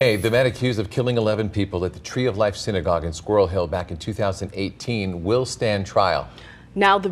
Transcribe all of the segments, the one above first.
Hey, the man accused of killing 11 people at the Tree of Life Synagogue in Squirrel Hill back in 2018 will stand trial. Now the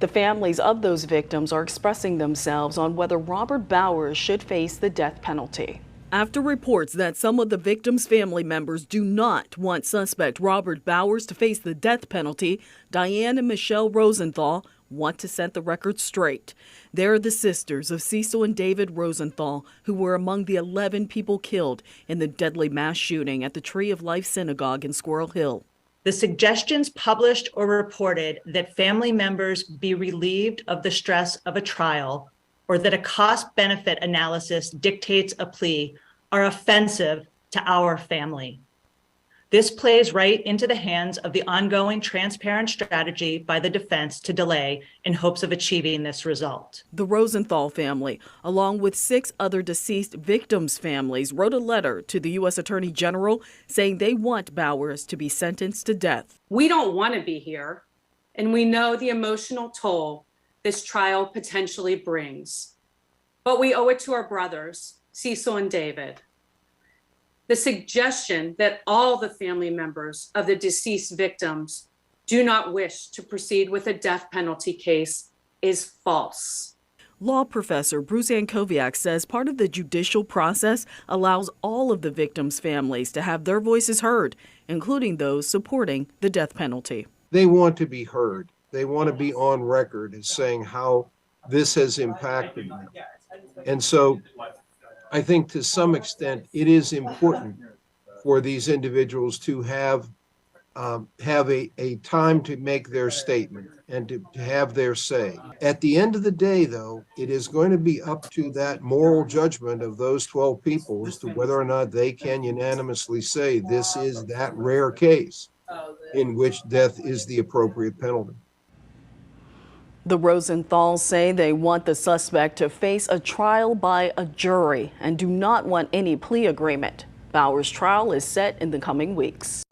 families of those victims are expressing themselves on whether Robert Bowers should face the death penalty. After reports that some of the victims' family members do not want suspect Robert Bowers to face the death penalty, Diane and Michelle Rosenthal want to set the record straight. They're the sisters of Cecil and David Rosenthal, who were among the 11 people killed in the deadly mass shooting at the Tree of Life Synagogue in Squirrel Hill. The suggestions published or reported that family members be relieved of the stress of a trial or that a cost-benefit analysis dictates a plea are offensive to our family. This plays right into the hands of the ongoing transparent strategy by the defense to delay in hopes of achieving this result. The Rosenthal family, along with 6 other deceased victims' families, wrote a letter to the U.S. Attorney General saying they want Bowers to be sentenced to death. We don't want to be here, and we know the emotional toll this trial potentially brings. But we owe it to our brothers, Cecil and David. The suggestion that all the family members of the deceased victims do not wish to proceed with a death penalty case is false. Law professor Bruce Ankoviak says part of the judicial process allows all of the victims' families to have their voices heard, including those supporting the death penalty. They want to be heard. They want to be on record as saying how this has impacted them. And so I think to some extent it is important for these individuals to have a time to make their statement and to have their say. At the end of the day, though, it is going to be up to that moral judgment of those 12 people as to whether or not they can unanimously say this is that rare case in which death is the appropriate penalty. The Rosenthals say they want the suspect to face a trial by a jury and do not want any plea agreement. Bowers' trial is set in the coming weeks.